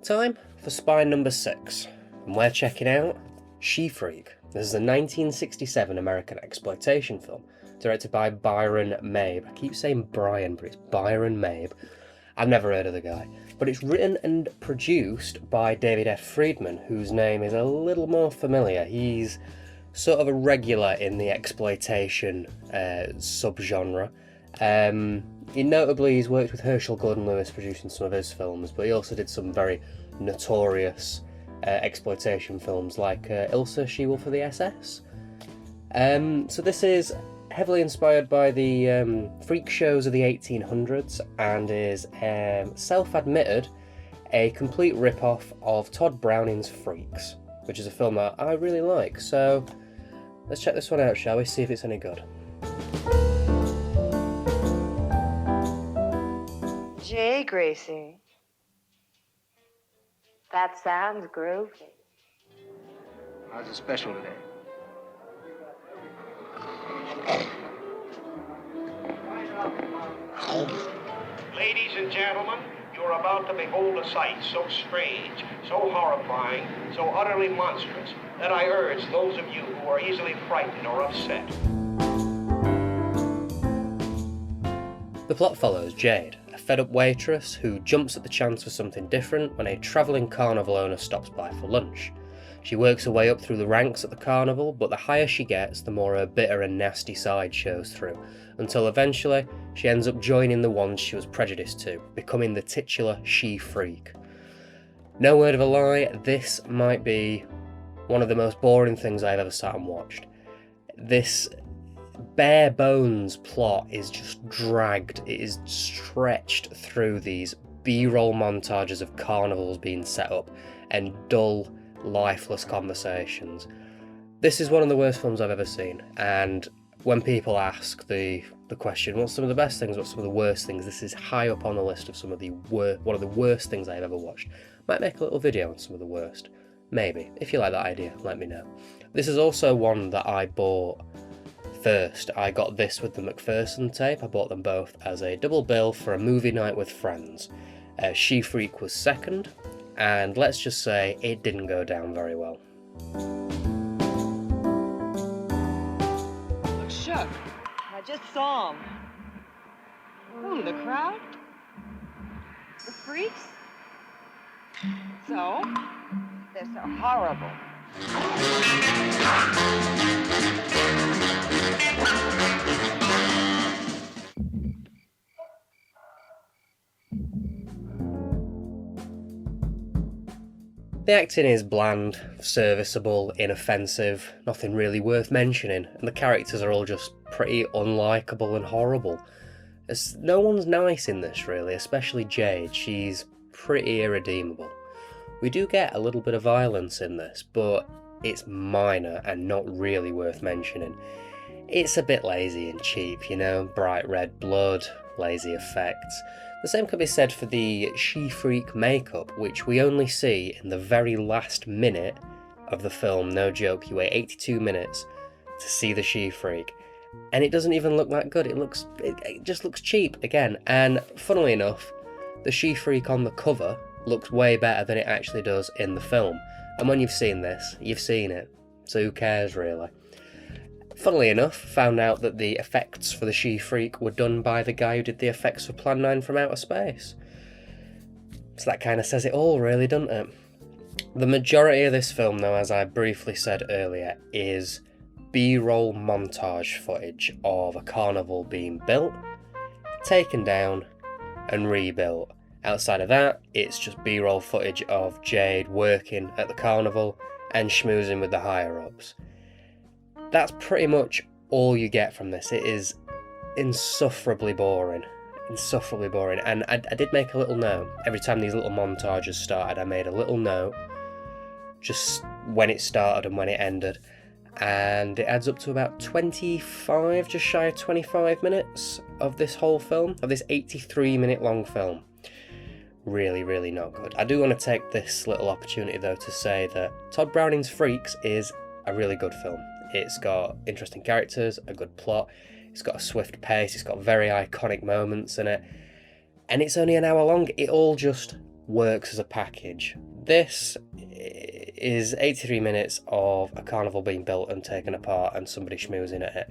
Time for spine number 6, and we're checking out She Freak. This is a 1967 American exploitation film, directed by Byron Mabe. I keep saying Brian, but it's Byron Mabe. I've never heard of the guy. But it's written and produced by David F. Friedman, whose name is a little more familiar. He's sort of a regular in the exploitation subgenre. Notably, he's worked with Herschel Gordon Lewis producing some of his films, but he also did some very notorious exploitation films like Ilsa, She-Wolf for the SS. So this is heavily inspired by the freak shows of the 1800s and is self-admitted a complete rip-off of Todd Browning's Freaks, which is a film that I really like. So let's check this one out, shall we? See if it's any good. Gee, Gracie. That sounds groovy. How's it special today? Ladies and gentlemen, you're about to behold a sight so strange, so horrifying, so utterly monstrous, that I urge those of you who are easily frightened or upset. The plot follows Jade, a fed-up waitress who jumps at the chance for something different when a travelling carnival owner stops by for lunch. She works her way up through the ranks at the carnival, but the higher she gets, the more her bitter and nasty side shows through, until eventually she ends up joining the ones she was prejudiced to, becoming the titular She Freak. No word of a lie, this might be one of the most boring things I've ever sat and watched. This bare bones plot is just dragged, it is stretched through these B-roll montages of carnivals being set up and dull, lifeless conversations. This is one of the worst films I've ever seen, and when people ask the question, what's some of the best things, what's some of the worst things, this is high up on the list of some of the one of the worst things I've ever watched. Might make a little video on some of the worst. Maybe. If you like that idea, let me know. This is also one that I bought first. I got this with the McPherson tape. I bought them both as a double bill for a movie night with friends. She Freak was second, and let's just say it didn't go down very well. Look shook. I just saw him. Who, the crowd? The freaks? So? They're so horrible. The acting is bland, serviceable, inoffensive, nothing really worth mentioning, and the characters are all just pretty unlikable and horrible. No one's nice in this really, especially Jade. She's pretty irredeemable. We do get a little bit of violence in this, but it's minor and not really worth mentioning. It's a bit lazy and cheap, you know, bright red blood, lazy effects. The same can be said for the She Freak makeup, which we only see in the very last minute of the film. No joke, you wait 82 minutes to see the She Freak, and it doesn't even look that good. It just looks cheap again, and funnily enough, the She Freak on the cover looks way better than it actually does in the film. And when you've seen this, you've seen it, so who cares really? Funnily enough, found out that the effects for the She Freak were done by the guy who did the effects for Plan 9 from Outer Space. So that kind of says it all really, doesn't it? The majority of this film, though, as I briefly said earlier, is B-roll montage footage of a carnival being built, taken down, and rebuilt. Outside of that, it's just B-roll footage of Jade working at the carnival and schmoozing with the higher-ups. That's pretty much all you get from this. It is insufferably boring. And I did make a little note. Every time these little montages started, I made a little note, just when it started and when it ended. And it adds up to about 25, just shy of 25 minutes of this whole film, of this 83-minute long film. Really, really not good. I do want to take this little opportunity, though, to say that Todd Browning's Freaks is a really good film. It's got interesting characters, a good plot, it's got a swift pace, it's got very iconic moments in it, and it's only an hour long. It all just works as a package. This is 83 minutes of a carnival being built and taken apart and somebody schmoozing at it,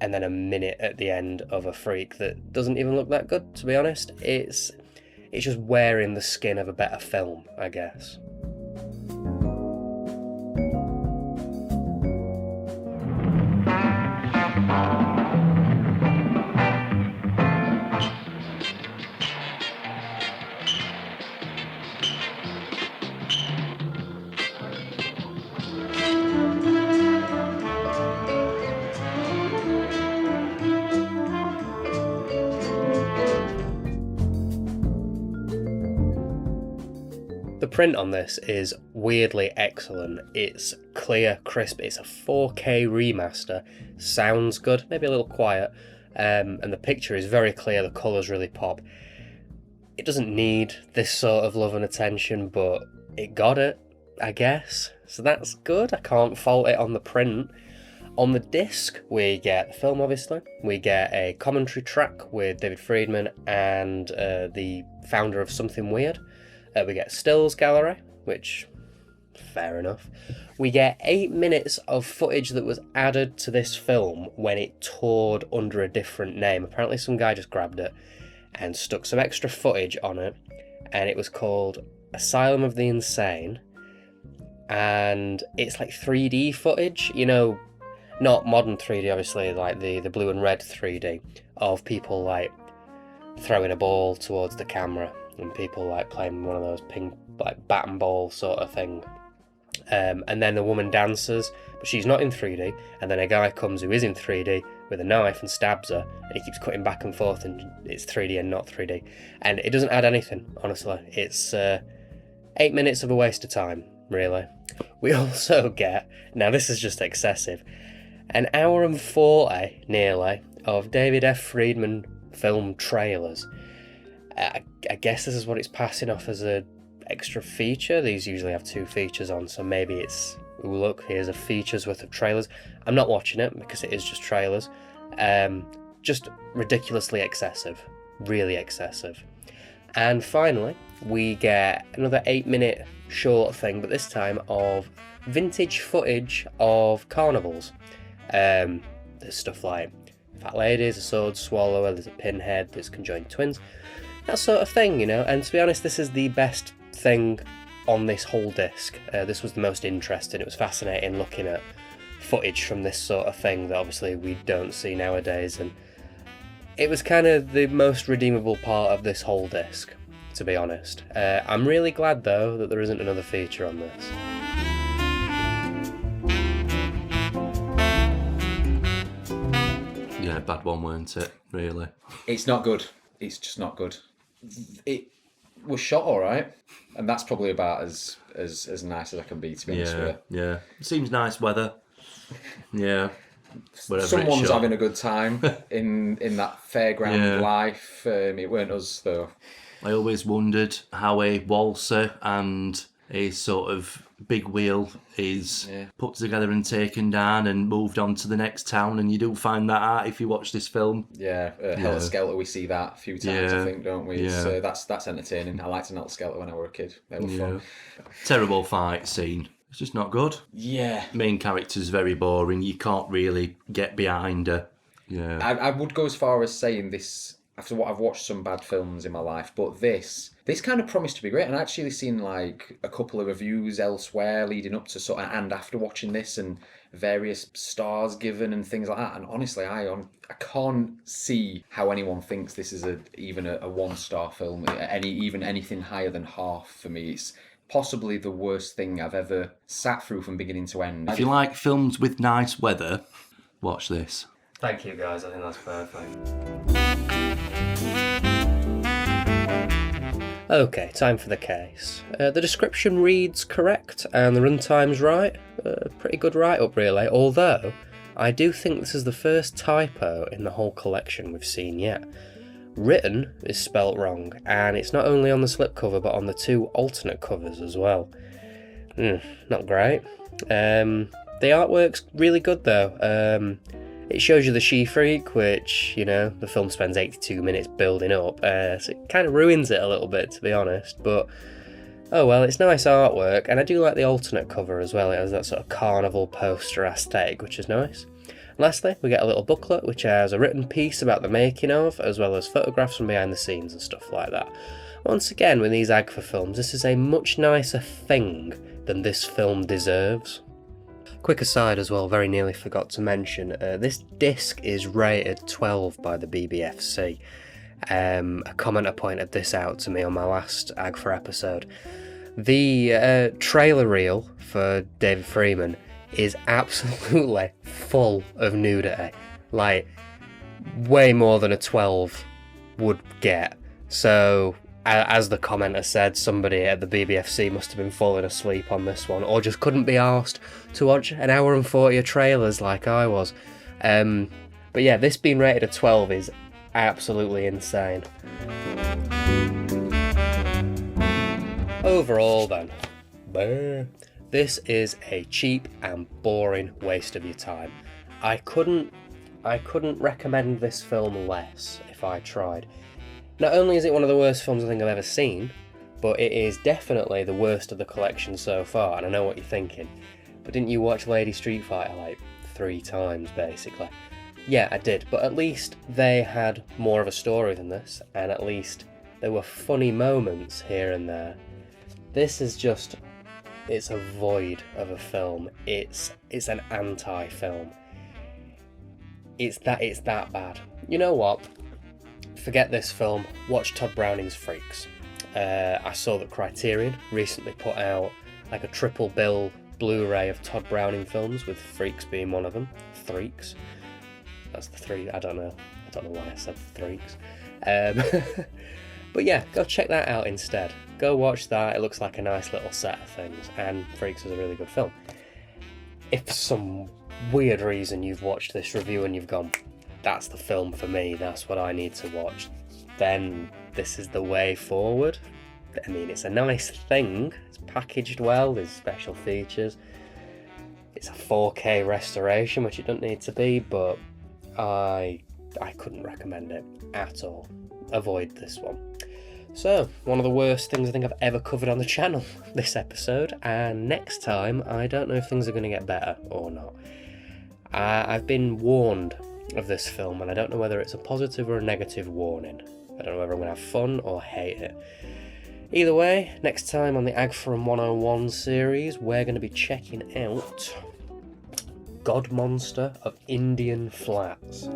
and then a minute at the end of a freak that doesn't even look that good, to be honest. It's just wearing the skin of a better film, I guess. The print on this is weirdly excellent. It's clear, crisp, it's a 4K remaster, sounds good, maybe a little quiet, and the picture is very clear, the colours really pop. It doesn't need this sort of love and attention, but it got it, I guess, so that's good. I can't fault it on the print. On the disc, we get the film, obviously. We get a commentary track with David Friedman and the founder of Something Weird. We get stills gallery, which, fair enough. We get 8 minutes of footage that was added to this film when it toured under a different name. Apparently some guy just grabbed it and stuck some extra footage on it, and it was called Asylum of the Insane, and it's like 3D footage, you know, not modern 3D obviously, like the blue and red 3D of people like throwing a ball towards the camera and people like playing one of those ping, like bat and ball sort of thing, and then the woman dances, but she's not in 3D, and then a guy comes who is in 3D with a knife and stabs her, and he keeps cutting back and forth, and it's 3D and not 3D, and it doesn't add anything, honestly. It's 8 minutes of a waste of time, really. We also get, now this is just excessive, an hour and 40 nearly of David F. Friedman film trailers. I guess this is what it's passing off as a extra feature. These usually have 2 features on, so maybe it's, ooh, look, here's a feature's worth of trailers. I'm not watching it because it is just trailers. Just ridiculously excessive, really excessive. And finally, we get another 8-minute short thing, but this time of vintage footage of carnivals. There's stuff like fat ladies, a sword swallower, there's a pinhead, there's conjoined twins, that sort of thing, you know. And to be honest, this is the best thing on this whole disc. This was the most interesting. It was fascinating looking at footage from this sort of thing that obviously we don't see nowadays, and it was kind of the most redeemable part of this whole disc, to be honest. I'm really glad though that there isn't another feature on this. Yeah, bad one, weren't it, really? It's not good. It's just not good. It was shot all right, and that's probably about as nice as I can be, to be honest with you. Yeah. Seems nice weather. Yeah. Someone's having a good time in that fairground life. It weren't us, though. I always wondered how a waltzer and a sort of big wheel is put together and taken down and moved on to the next town, and you do find that out if you watch this film. Helter Skelter, we see that a few times, I think, don't we? So that's entertaining. I liked an Helter Skelter when I were a kid. They were fun. Terrible fight scene. It's just not good. Yeah. Main character's very boring. You can't really get behind her. Yeah. I would go as far as saying this, after what I've watched some bad films in my life, but this kind of promised to be great. And I've actually seen like a couple of reviews elsewhere leading up to sort of and after watching this, and various stars given and things like that. And honestly, I can't see how anyone thinks this is even a 1-star film. Even anything higher than half for me. It's possibly the worst thing I've ever sat through from beginning to end. If you like films with nice weather, watch this. Thank you guys, I think that's perfect. Okay, time for the case. The description reads correct and the runtime's right. Pretty good write-up really, although I do think this is the first typo in the whole collection we've seen yet. Written is spelt wrong, and it's not only on the slipcover but on the 2 alternate covers as well. Not great. The artwork's really good though. It shows you the she-freak, which, you know, the film spends 82 minutes building up, so it kind of ruins it a little bit, to be honest, but oh well, it's nice artwork, and I do like the alternate cover as well. It has that sort of carnival poster aesthetic, which is nice. Lastly, we get a little booklet which has a written piece about the making of, as well as photographs from behind the scenes and stuff like that. Once again, with these AGFA films, this is a much nicer thing than this film deserves. Quick aside as well, very nearly forgot to mention, this disc is rated 12 by the BBFC. A commenter pointed this out to me on my last AGFA episode. The trailer reel for David Friedman is absolutely full of nudity, like way more than a 12 would get. So as the commenter said, somebody at the BBFC must have been falling asleep on this one, or just couldn't be arsed to watch an hour and 40 of trailers like I was. But yeah, this being rated a 12 is absolutely insane. Overall then, this is a cheap and boring waste of your time. I couldn't recommend this film less if I tried. Not only is it one of the worst films I think I've ever seen, but it is definitely the worst of the collection so far, and I know what you're thinking. But didn't you watch Lady Street Fighter like 3 times, basically? Yeah, I did, but at least they had more of a story than this, and at least there were funny moments here and there. This is just, it's a void of a film. It's an anti-film. It's that bad. You know what? Forget this film, watch Todd Browning's Freaks. I saw that Criterion recently put out like a triple bill Blu-ray of Todd Browning films, with Freaks being one of them. Freaks. That's the 3, I don't know why I said Freaks. But yeah, go check that out instead. Go watch that, it looks like a nice little set of things, and Freaks is a really good film. If for some weird reason you've watched this review and you've gone, that's the film for me, that's what I need to watch, then this is the way forward. I mean, it's a nice thing, it's packaged well, there's special features, it's a 4K restoration, which it doesn't need to be, but I couldn't recommend it at all. Avoid this one. So, one of the worst things I think I've ever covered on the channel this episode, and next time I don't know if things are going to get better or not. I've been warned of this film, and I don't know whether it's a positive or a negative warning. I don't know whether I'm going to have fun or hate it. Either way, next time on the AGFA and 101 series, we're going to be checking out Godmonster of Indian Flats.